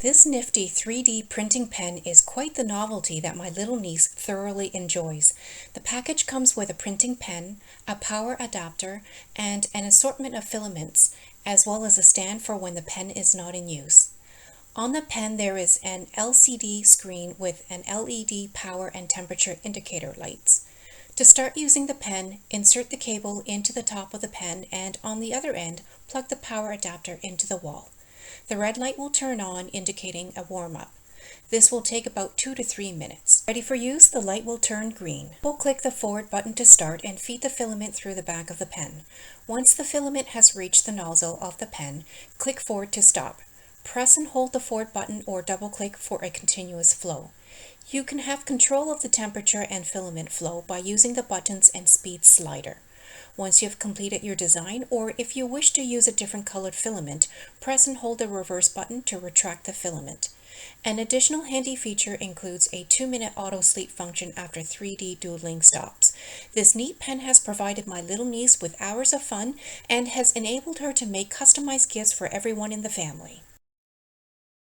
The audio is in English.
This nifty 3D printing pen is quite the novelty that my little niece thoroughly enjoys. The package comes with a printing pen, a power adapter, and an assortment of filaments, as well as a stand for when the pen is not in use. On the pen there is an LCD screen with an LED power and temperature indicator lights. To start using the pen, insert the cable into the top of the pen and on the other end, plug the power adapter into the wall. The red light will turn on, indicating a warm-up. This will take about 2 to 3 minutes. Ready for use, the light will turn green. Double-click the forward button to start and feed the filament through the back of the pen. Once the filament has reached the nozzle of the pen, click forward to stop. Press and hold the forward button or double-click for a continuous flow. You can have control of the temperature and filament flow by using the buttons and speed slider. Once you have completed your design, or if you wish to use a different colored filament, press and hold the reverse button to retract the filament. An additional handy feature includes a 2-minute auto sleep function after 3D doodling stops. This neat pen has provided my little niece with hours of fun and has enabled her to make customized gifts for everyone in the family.